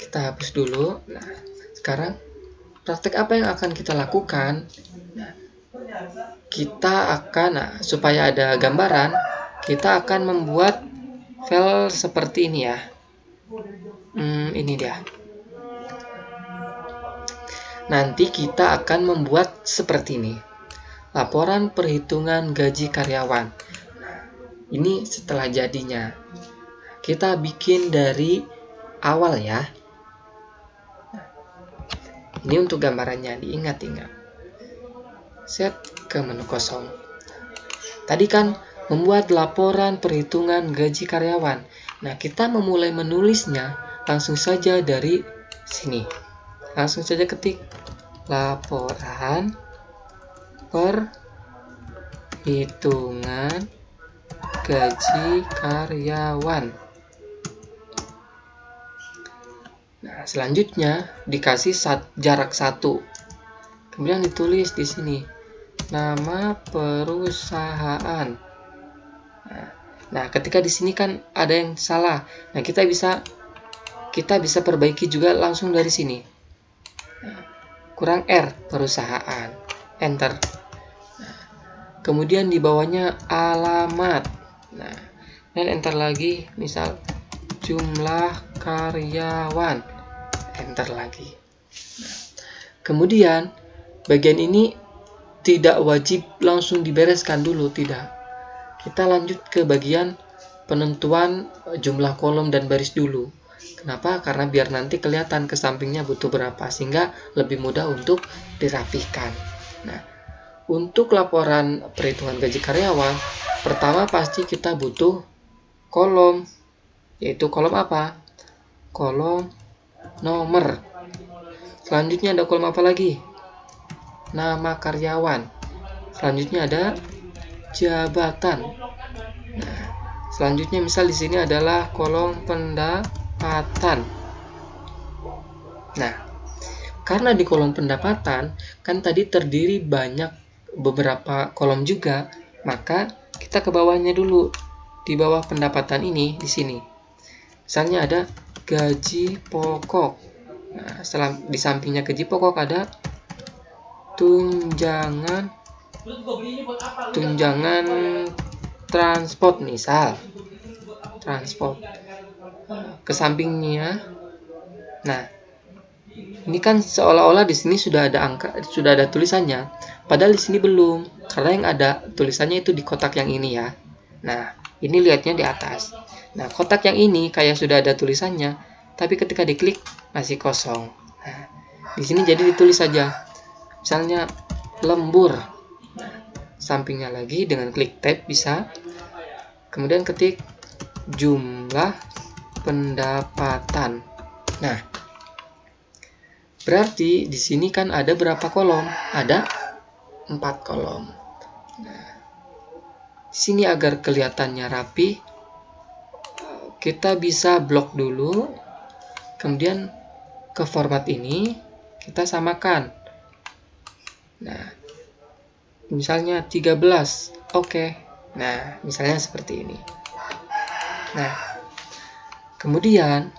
kita hapus dulu. Nah, sekarang praktek apa yang akan kita lakukan? Nah, kita akan, supaya ada gambaran, kita akan membuat file seperti ini ya. Ini dia. Nanti kita akan membuat seperti ini. Laporan perhitungan gaji karyawan. Nah, ini setelah jadinya. Kita bikin dari awal ya. Ini untuk gambarannya, diingat-ingat. Set ke menu kosong. Tadi kan membuat laporan perhitungan gaji karyawan. Nah, kita memulai menulisnya langsung saja dari sini. Langsung saja ketik laporan perhitungan gaji karyawan. Nah, selanjutnya dikasih jarak 1. Kemudian ditulis di sini nama perusahaan. Nah, ketika di sini kan ada yang salah. Nah, kita bisa perbaiki juga langsung dari sini. Kurang R perusahaan. Enter. Nah, kemudian di bawahnya alamat. Nah, dan enter lagi, misal jumlah karyawan. Enter lagi. Nah, kemudian bagian ini tidak wajib langsung dibereskan dulu, tidak. Kita lanjut ke bagian penentuan jumlah kolom dan baris dulu. Kenapa? Karena biar nanti kelihatan ke sampingnya butuh berapa, sehingga lebih mudah untuk dirapihkan. Nah, untuk laporan perhitungan gaji karyawan, pertama pasti kita butuh kolom, yaitu kolom apa? Kolom nomor. Selanjutnya ada kolom apa lagi? Nama karyawan. Selanjutnya ada jabatan. Nah, selanjutnya misal di sini adalah kolom pendapatan. Nah, karena di kolom pendapatan kan tadi terdiri beberapa kolom juga, maka kita ke bawahnya dulu. Di bawah pendapatan ini di sini. Misalnya ada gaji pokok. Nah, setelah di sampingnya gaji pokok ada tunjangan transport, misal transport. Ke sampingnya. Nah, ini kan seolah-olah di sini sudah ada angka, sudah ada tulisannya. Padahal di sini belum, karena yang ada tulisannya itu di kotak yang ini ya. Nah, ini lihatnya di atas. Nah, kotak yang ini kayak sudah ada tulisannya, tapi ketika diklik masih kosong. Nah, di sini jadi ditulis saja. Misalnya lembur. Nah, sampingnya lagi dengan klik tab bisa. Kemudian ketik jumlah pendapatan. Nah, berarti di sini kan ada berapa kolom? Ada 4 kolom. Nah, sini agar kelihatannya rapi, kita bisa blok dulu. Kemudian ke format ini kita samakan. Nah, misalnya 13. Oke. Nah, misalnya seperti ini. Nah, kemudian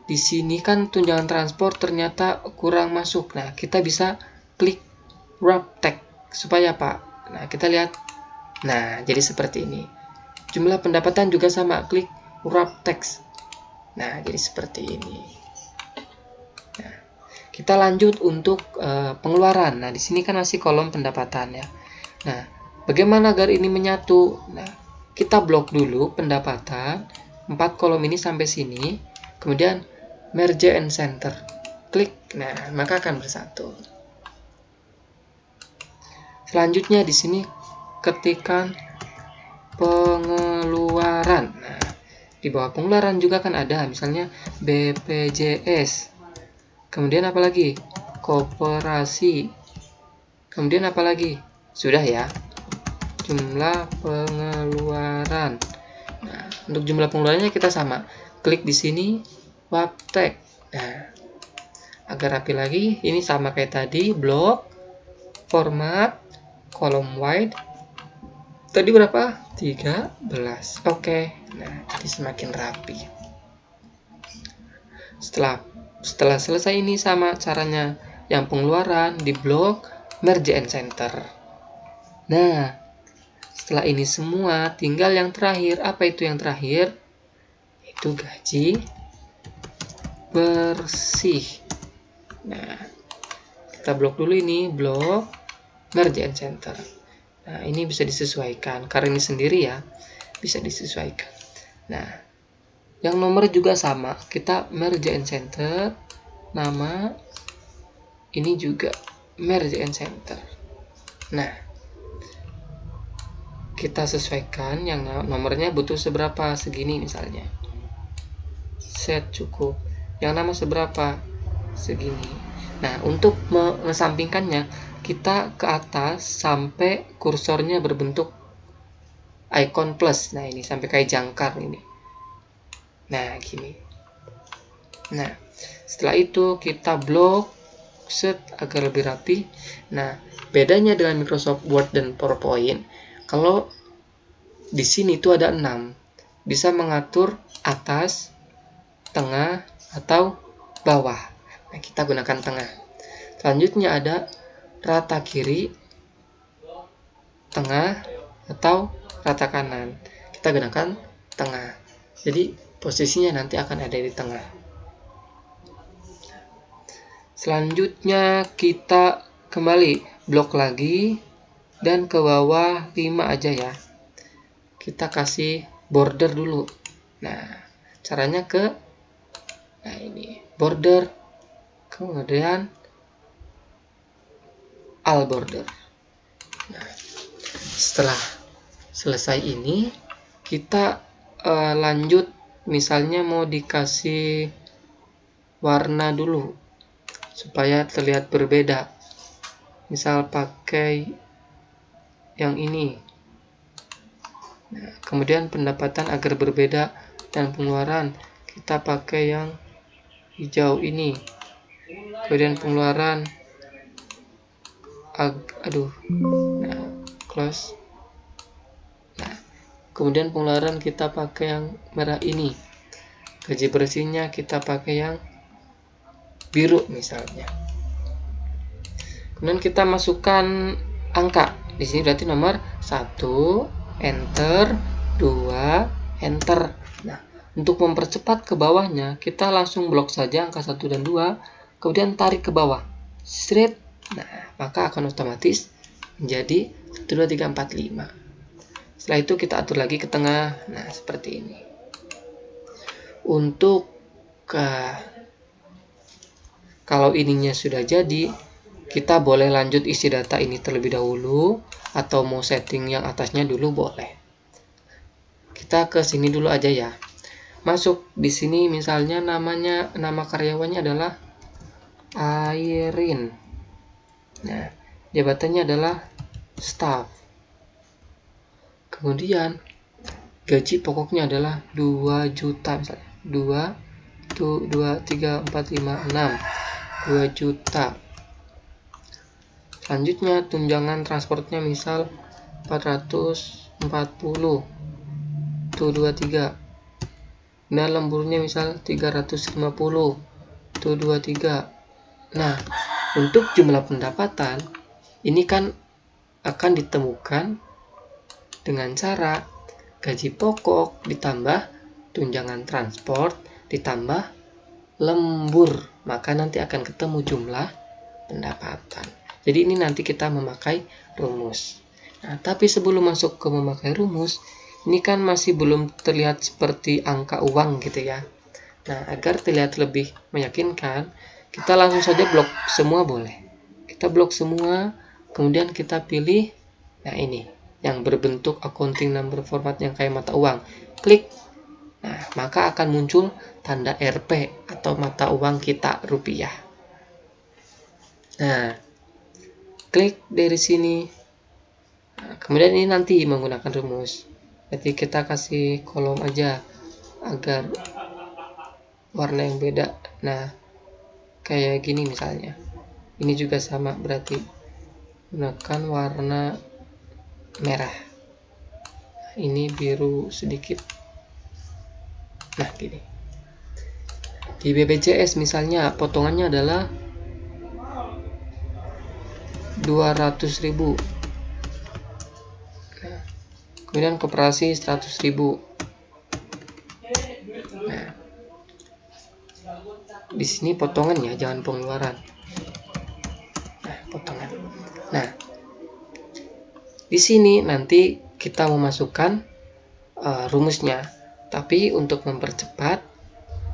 di sini kan tunjangan transport ternyata kurang masuk. Nah, kita bisa klik wrap text supaya apa? Nah, kita lihat. Nah, jadi seperti ini. Jumlah pendapatan juga sama, klik wrap text. Nah, jadi seperti ini. Nah, kita lanjut untuk pengeluaran. Nah, di sini kan masih kolom pendapatan ya. Nah, bagaimana agar ini menyatu? Nah, kita blok dulu pendapatan 4 kolom ini sampai sini. Kemudian merge and center. Klik. Nah, maka akan bersatu. Selanjutnya di sini ketikkan pengeluaran. Nah, di bawah pengeluaran juga kan ada misalnya BPJS. Kemudian apa lagi? Koperasi. Kemudian apa lagi? Sudah ya. Jumlah pengeluaran. Nah, untuk jumlah pengeluarannya kita sama. Klik di sini waptek. Nah, agar rapi lagi, ini sama kayak tadi, blok, format, kolom wide. Tadi berapa? 13. Oke. Nah, jadi semakin rapi. Setelah Setelah selesai ini sama caranya yang pengeluaran di blok merge and center. Nah, setelah ini semua tinggal yang terakhir. Apa itu yang terakhir? Itu gaji bersih. Nah, kita blok dulu ini, blok merge and center. Nah, ini bisa disesuaikan karena ini sendiri ya, bisa disesuaikan. Nah, yang nomor juga sama, kita merge and center, nama ini juga merge and center. Nah, kita sesuaikan yang nomornya butuh seberapa, segini misalnya. Set cukup. Yang nama seberapa? Segini. Nah, untuk mengesampingkannya, kita ke atas sampai kursornya berbentuk icon plus. Nah, ini sampai kayak jangkar ini. Nah, gini. Nah, setelah itu kita blok set agar lebih rapi. Nah, bedanya dengan Microsoft Word dan PowerPoint, kalau di sini tuh ada 6. Bisa mengatur atas, tengah, atau bawah. Nah, kita gunakan tengah. Selanjutnya ada rata kiri, tengah, atau rata kanan. Kita gunakan tengah. Jadi posisinya nanti akan ada di tengah. Selanjutnya kita kembali blok lagi dan ke bawah 5 aja ya. Kita kasih border dulu. Nah, caranya nah ini border, kemudian all border. Nah, setelah selesai ini kita lanjut, misalnya mau dikasih warna dulu supaya terlihat berbeda. Misal pakai yang ini. Nah, kemudian pendapatan agar berbeda dan pengeluaran kita pakai yang hijau ini. Kemudian pengeluaran nah, close. Nah, kemudian pengeluaran kita pakai yang merah ini. Gaji bersihnya kita pakai yang biru misalnya. Kemudian kita masukkan angka. Di sini berarti nomor 1, enter, 2, enter. Nah, untuk mempercepat ke bawahnya, kita langsung blok saja angka 1 dan 2, kemudian tarik ke bawah. Straight. Nah, maka akan otomatis menjadi 1, 2, 3, 4, 5. Setelah itu kita atur lagi ke tengah. Nah, seperti ini. Untuk kalau ininya sudah jadi, kita boleh lanjut isi data ini terlebih dahulu, atau mau setting yang atasnya dulu boleh. Kita ke sini dulu aja ya. Masuk di sini misalnya nama karyawannya adalah Airin. Nah, jabatannya adalah staff. Kemudian gaji pokoknya adalah 2 juta misalnya. 2, 3, 4, 5, 6. 2 juta. Selanjutnya tunjangan transportnya misal 440. 23. Nah, lemburnya misal 350. 23. Nah, untuk jumlah pendapatan ini kan akan ditemukan dengan cara gaji pokok ditambah tunjangan transport ditambah lembur, maka nanti akan ketemu jumlah pendapatan. Jadi ini nanti kita memakai rumus. Nah, tapi sebelum masuk ke memakai rumus, ini kan masih belum terlihat seperti angka uang gitu ya. Nah, agar terlihat lebih meyakinkan, kita langsung saja blok semua boleh. Kita blok semua, kemudian kita pilih, nah ini, yang berbentuk accounting number format yang kayak mata uang. Klik. Nah, maka akan muncul tanda Rp atau mata uang kita rupiah. Nah, klik dari sini. Nah, kemudian ini nanti menggunakan rumus. Jadi kita kasih kolom aja agar warna yang beda. Nah, kayak gini misalnya. Ini juga sama, berarti gunakan warna merah. Ini biru sedikit. Nah, gini. Di BPJS misalnya potongannya adalah 200.000. Nah, kemudian koperasi 100.000. Nah, di sini potongan ya, jangan pengeluaran. Nah, potongan. Nah, di sini nanti kita memasukkan rumusnya. Tapi untuk mempercepat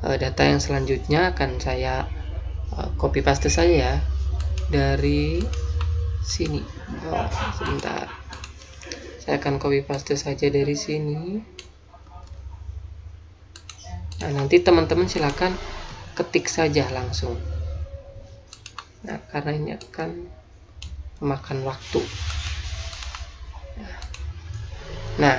data yang selanjutnya akan saya copy paste saja ya dari sini. Sebentar. Saya akan copy paste saja dari sini. Nah, nanti teman-teman silakan ketik saja langsung. Nah, karena ini akan memakan waktu. Nah,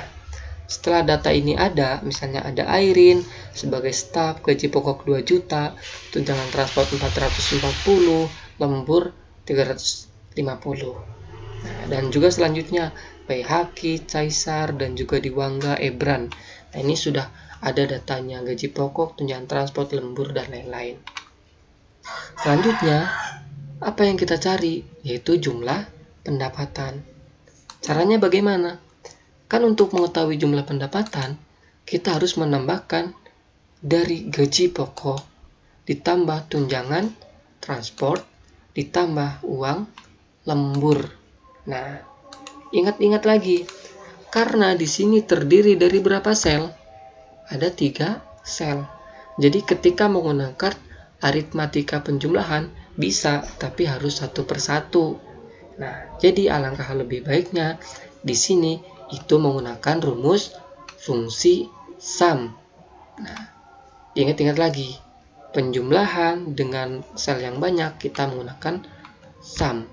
setelah data ini ada, misalnya ada Airin sebagai staf, gaji pokok 2 juta, tunjangan transport 440, lembur 350. Nah, dan juga selanjutnya Baihaki, Caesar, dan juga Diwangga, Ebran. Nah, ini sudah ada datanya, gaji pokok, tunjangan transport, lembur, dan lain-lain. Selanjutnya, apa yang kita cari? Yaitu jumlah pendapatan. Caranya bagaimana? Kan untuk mengetahui jumlah pendapatan, kita harus menambahkan dari gaji pokok, ditambah tunjangan transport, ditambah uang lembur. Nah, ingat-ingat lagi, karena di sini terdiri dari berapa sel? Ada 3 sel. Jadi ketika menggunakan aritmatika penjumlahan bisa, tapi harus satu persatu. Nah, jadi alangkah lebih baiknya di sini itu menggunakan rumus fungsi sum. Nah, ingat-ingat lagi, penjumlahan dengan sel yang banyak kita menggunakan sum.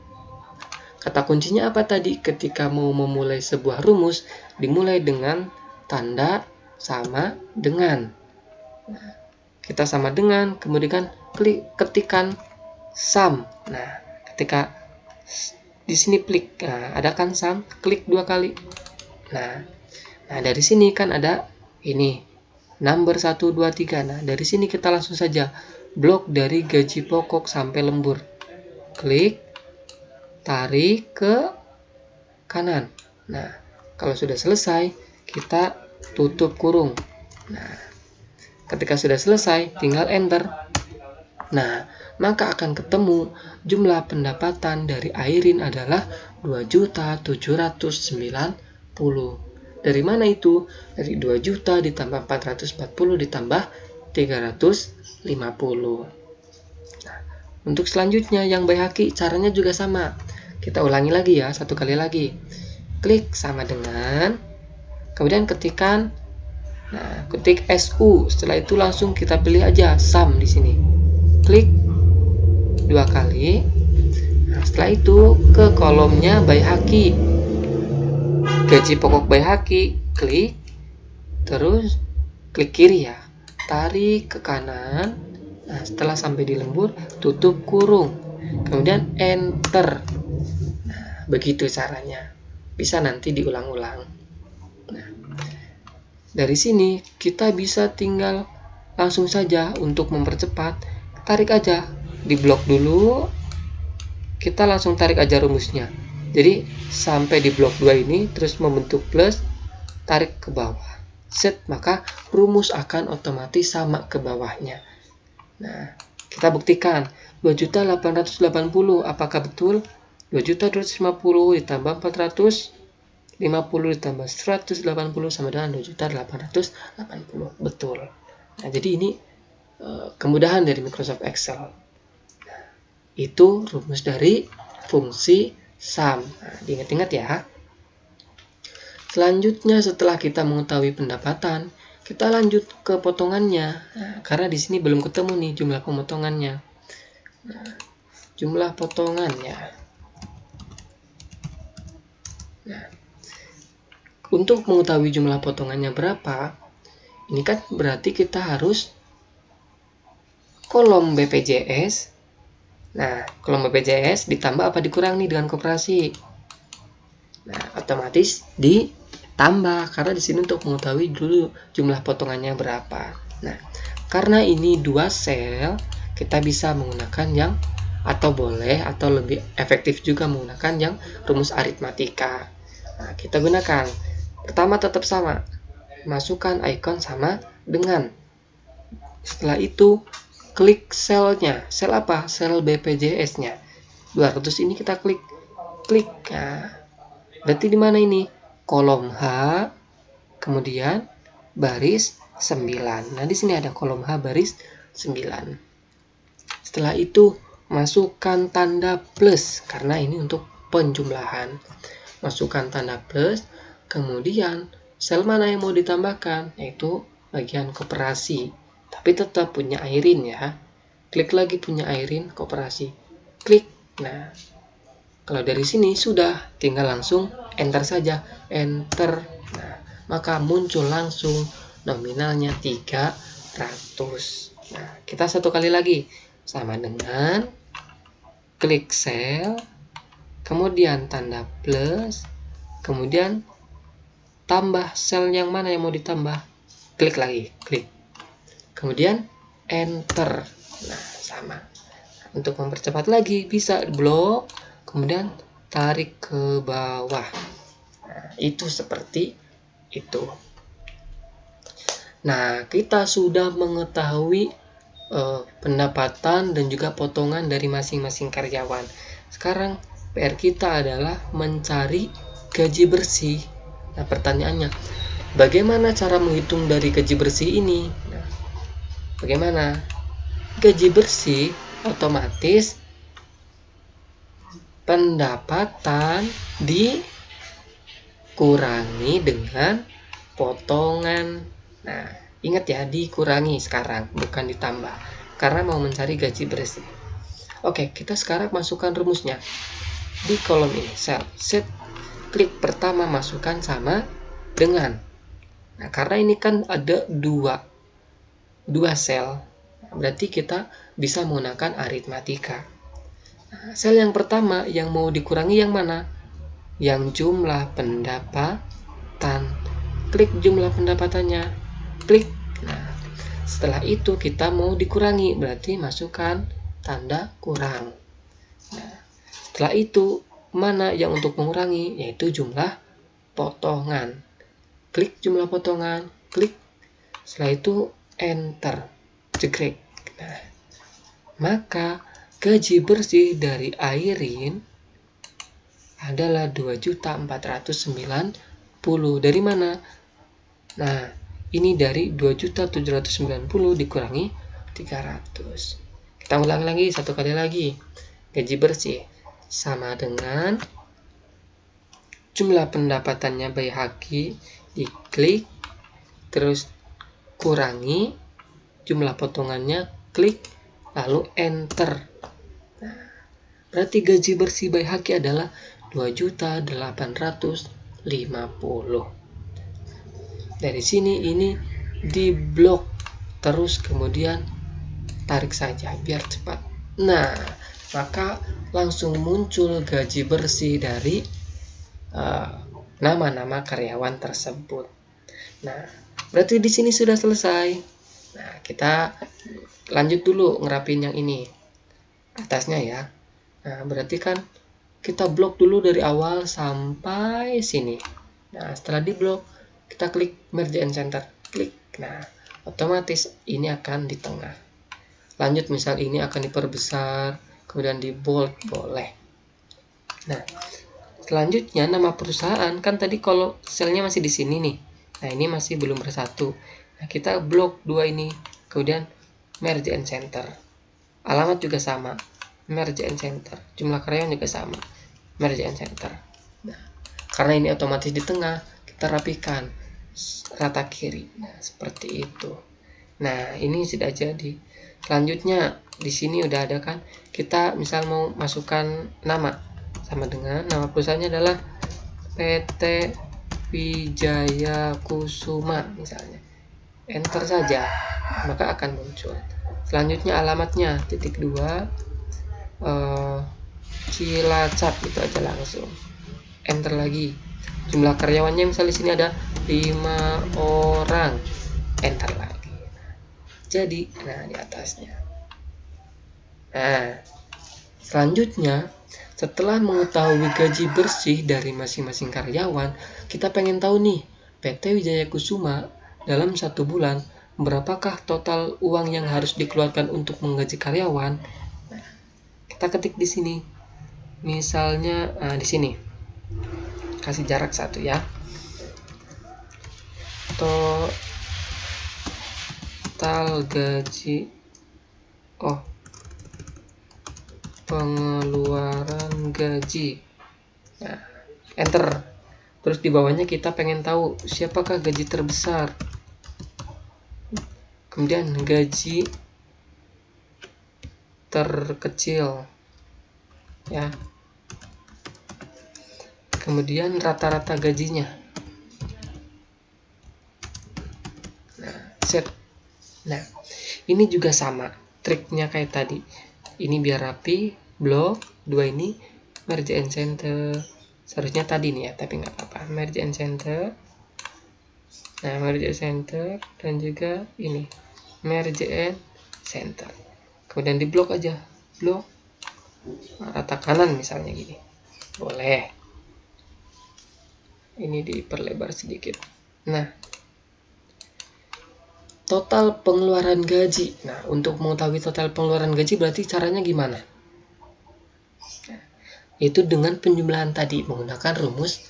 Kata kuncinya apa tadi? Ketika mau memulai sebuah rumus, dimulai dengan tanda sama dengan. Nah, kita sama dengan, kemudian ketikan sum. Nah, ketika di sini klik, nah, ada kan sum, klik 2 kali. Nah, dari sini kan ada ini number 1, 2, 3. Nah, dari sini kita langsung saja blok dari gaji pokok sampai lembur. Klik, tarik ke kanan. Nah, kalau sudah selesai, kita tutup kurung. Nah, ketika sudah selesai, tinggal enter. Nah, maka akan ketemu jumlah pendapatan dari Airin adalah 2.790.000. Dari mana itu? Dari 2 juta ditambah 440 ditambah 350. Nah, untuk selanjutnya yang Baihaki caranya juga sama. Kita ulangi lagi ya, satu kali lagi. Klik sama dengan, kemudian ketikkan, nah, ketik SU. Setelah itu langsung kita pilih aja sum di sini. Klik 2 kali. Nah, setelah itu ke kolomnya Baihaki. Gaji pokok Baihaki, klik, terus klik kiri ya, tarik ke kanan. Nah, setelah sampai di lembur, tutup kurung, kemudian enter. Nah, begitu caranya. Bisa nanti diulang-ulang. Nah, dari sini kita bisa tinggal langsung saja untuk mempercepat, tarik aja, di blok dulu, kita langsung tarik aja rumusnya. Jadi sampai di blok 2 ini terus membentuk plus, tarik ke bawah. Set, maka rumus akan otomatis sama ke bawahnya. Nah, kita buktikan 2.880 apakah betul? 2.250 ditambah 450 ditambah 180 sama dengan 2.880. Betul. Nah, jadi ini kemudahan dari Microsoft Excel. Nah, itu rumus dari fungsi sum. Nah, diingat-ingat ya. Selanjutnya setelah kita mengetahui pendapatan, kita lanjut ke potongannya. Nah, karena di sini belum ketemu nih jumlah pemotongannya. Nah, jumlah potongannya. Nah, untuk mengetahui jumlah potongannya berapa, ini kan berarti kita harus kolom BPJS. Nah, kolom BPJS ditambah apa dikurangi dengan koperasi? Nah, otomatis ditambah karena di sini untuk mengetahui dulu jumlah potongannya berapa. Nah, karena ini 2 sel, kita bisa menggunakan yang atau boleh atau lebih efektif juga menggunakan yang rumus aritmatika. Nah, kita gunakan. Pertama tetap sama. Masukkan icon sama dengan. Setelah itu klik selnya. Sel apa? Sel BPJS-nya. 200 ini kita klik. Nah, berarti di mana ini? Kolom H, kemudian baris 9. Nah, di sini ada kolom H baris 9. Setelah itu masukkan tanda plus karena ini untuk penjumlahan. Masukkan tanda plus, kemudian sel mana yang mau ditambahkan? Yaitu bagian koperasi. Tapi tetap punya Airin ya. Klik lagi punya Airin koperasi. Klik. Nah, kalau dari sini sudah, tinggal langsung enter saja. Enter. Nah, maka muncul langsung nominalnya 300. Nah, kita satu kali lagi. Sama dengan klik sel, kemudian tanda plus, kemudian tambah sel yang mana yang mau ditambah. Klik lagi, klik. Kemudian enter. Nah, sama. Untuk mempercepat lagi, bisa blok, kemudian tarik ke bawah. Nah, itu seperti itu. Nah, kita sudah mengetahui pendapatan dan juga potongan dari masing-masing karyawan. Sekarang PR kita adalah mencari gaji bersih. Nah, pertanyaannya, bagaimana cara menghitung dari gaji bersih ini? Nah, bagaimana? Gaji bersih otomatis pendapatan dikurangi dengan potongan. Nah, ingat ya, dikurangi sekarang, bukan ditambah. Karena mau mencari gaji bersih. Oke, kita sekarang masukkan rumusnya. Di kolom ini, sel, set, klik pertama masukkan sama dengan. Nah, karena ini kan ada dua sel, berarti kita bisa menggunakan aritmatika. Nah, sel yang pertama yang mau dikurangi yang mana? Yang jumlah pendapatan. Klik jumlah pendapatannya. Klik. Nah, setelah itu kita mau dikurangi, berarti masukkan tanda kurang. Nah, setelah itu mana yang untuk mengurangi? Yaitu jumlah potongan. Klik jumlah potongan, klik. Setelah itu enter, jegrek. Nah, maka gaji bersih dari Airin adalah 2.490.000. Dari mana? Nah, ini dari 2.790.000 dikurangi 300. Kita ulang lagi satu kali lagi. Gaji bersih sama dengan jumlah pendapatannya by Haki, diklik, terus kurangi jumlah potongannya, klik, lalu enter. Nah, berarti gaji bersih by Haki adalah 2.850.000. Dari sini ini diblok, terus kemudian tarik saja biar cepat. Nah, maka langsung muncul gaji bersih dari nama-nama karyawan tersebut. Nah, berarti di sini sudah selesai. Nah, kita lanjut dulu ngerapin yang ini atasnya ya. Nah, berarti kan kita blok dulu dari awal sampai sini. Nah, setelah diblok, kita klik merge and center, klik. Nah, otomatis ini akan di tengah. Lanjut, misal ini akan diperbesar, kemudian di bold, boleh. Nah, selanjutnya nama perusahaan, kan tadi kalau selnya masih di sini nih. Nah, ini masih belum bersatu. Nah, kita blok dua ini, kemudian merge and center. Alamat juga sama, merge and center. Jumlah karyawan juga sama, merge and center. Nah, karena ini otomatis di tengah, kita rapikan rata kiri. Nah, seperti itu. Nah, ini sudah jadi. Selanjutnya di sini udah ada kan. Kita misal mau masukkan nama, sama dengan nama perusahaannya adalah PT Wijaya Kusuma misalnya. Enter saja, maka akan muncul. Selanjutnya alamatnya _2 Cilacap, itu aja langsung. Enter lagi. Jumlah karyawannya misalnya di sini ada 5 orang. Enter lagi. jadi. Nah, di atasnya. Nah, selanjutnya, setelah mengetahui gaji bersih dari masing-masing karyawan, kita pengen tahu nih, PT Wijaya Kusuma dalam 1 bulan, berapakah total uang yang harus dikeluarkan untuk menggaji karyawan? Nah, kita ketik di sini. Misalnya, di sini. Kasih jarak 1 ya. Total gaji. Pengeluaran gaji. Nah, enter. Terus di bawahnya kita pengen tahu siapakah gaji terbesar. Kemudian gaji terkecil. Ya. Kemudian rata-rata gajinya. Nah, set. Nah, ini juga sama. Triknya kayak tadi. Ini biar rapi, blok, 2 ini merge and center. Seharusnya tadi nih ya, tapi nggak apa-apa. Merge and center. Nah, merge and center dan juga ini merge and center. Kemudian di blok aja, blok rata kanan misalnya gini. Boleh. Ini diperlebar sedikit. Nah, total pengeluaran gaji. Nah, untuk mengetahui total pengeluaran gaji berarti caranya gimana? Itu dengan penjumlahan tadi menggunakan rumus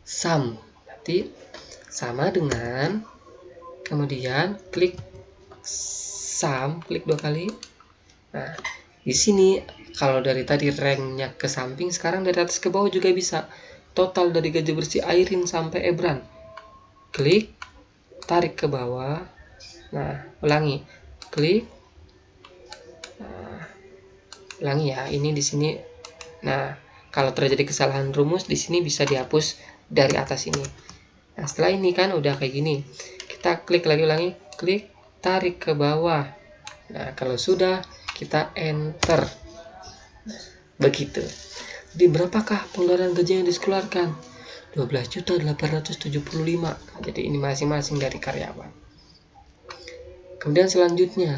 sum. Berarti sama dengan kemudian klik sum, klik 2 kali. Nah, di sini kalau dari tadi ranknya ke samping, sekarang dari atas ke bawah juga bisa. Total dari gaji bersih Airin sampai Ebran. Klik, tarik ke bawah. Nah, ulangi, klik, ulangi ya. Ini di sini. Nah, kalau terjadi kesalahan rumus di sini bisa dihapus dari atas ini. Nah, setelah ini kan udah kayak gini. Kita klik lagi, ulangi, klik, tarik ke bawah. Nah, kalau sudah kita enter. Nah, begitu. Jadi berapakah pengeluaran gaji yang dikeluarkan? 12.875. Jadi ini masing-masing dari karyawan. Kemudian selanjutnya,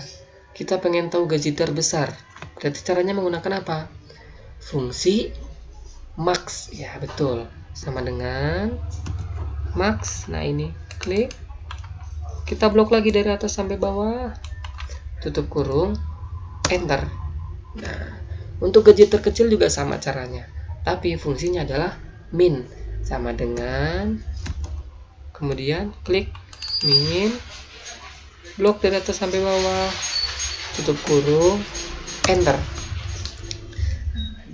kita pengen tahu gaji terbesar. Berarti caranya menggunakan apa? Fungsi max. Ya, betul. Sama dengan max. Nah, ini klik. Kita blok lagi dari atas sampai bawah. Tutup kurung, enter. Nah, untuk gaji terkecil juga sama caranya. Tapi fungsinya adalah min. Sama dengan kemudian klik min, blok dari atas sampai bawah, tutup kurung, enter.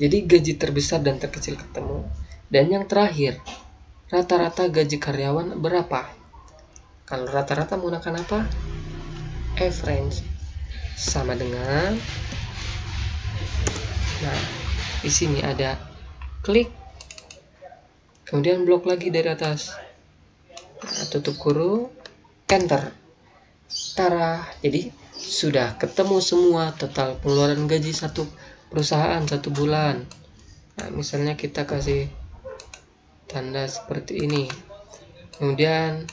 Jadi gaji terbesar dan terkecil ketemu. Dan yang terakhir, rata-rata gaji karyawan berapa? Kalau rata-rata menggunakan apa? Average. Sama dengan, nah, di sini ada klik, kemudian blok lagi dari atas. Nah, tutup kurung, enter. Tara, jadi sudah ketemu semua total pengeluaran gaji satu perusahaan 1 bulan. Nah, misalnya kita kasih tanda seperti ini. Kemudian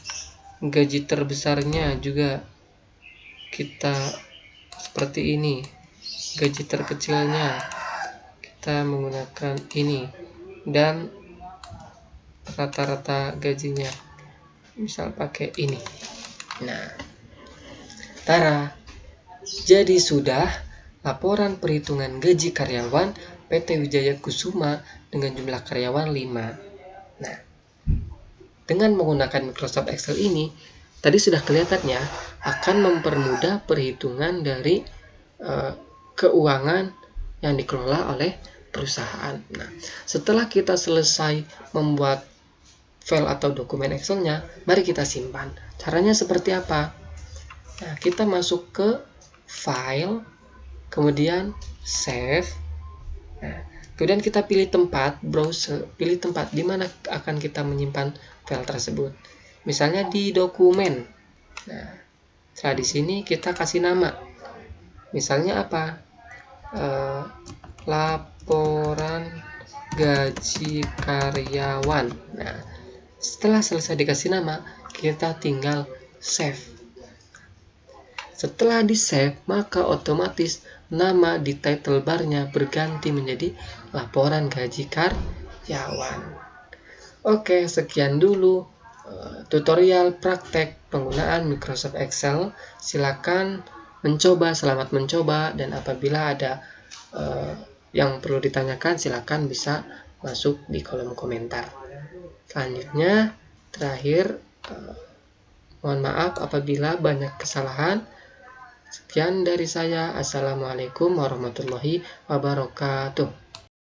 gaji terbesarnya juga kita seperti ini. Gaji terkecilnya kita menggunakan ini. Dan rata-rata gajinya misal pakai ini. Nah, tara, jadi sudah laporan perhitungan gaji karyawan PT Wijaya Kusuma dengan jumlah karyawan 5. Nah, dengan menggunakan Microsoft Excel ini, tadi sudah kelihatan ya, akan mempermudah perhitungan dari keuangan yang dikelola oleh perusahaan. Nah, setelah kita selesai membuat file atau dokumen Excel-nya, mari kita simpan. Caranya seperti apa? Nah, kita masuk ke file, kemudian save. Nah, kemudian kita pilih tempat, browse, pilih tempat di mana akan kita menyimpan file tersebut. Misalnya di dokumen. Nah, setelah di sini kita kasih nama. Misalnya apa? Laporan gaji karyawan. Nah, setelah selesai dikasih nama, kita tinggal save. Setelah di-save, maka otomatis nama di title bar-nya berganti menjadi laporan gaji karyawan. Oke, sekian dulu tutorial praktek penggunaan Microsoft Excel. Silakan mencoba, selamat mencoba, dan apabila ada yang perlu ditanyakan, silakan bisa masuk di kolom komentar. Selanjutnya, terakhir, mohon maaf apabila banyak kesalahan. Sekian dari saya. Assalamualaikum warahmatullahi wabarakatuh.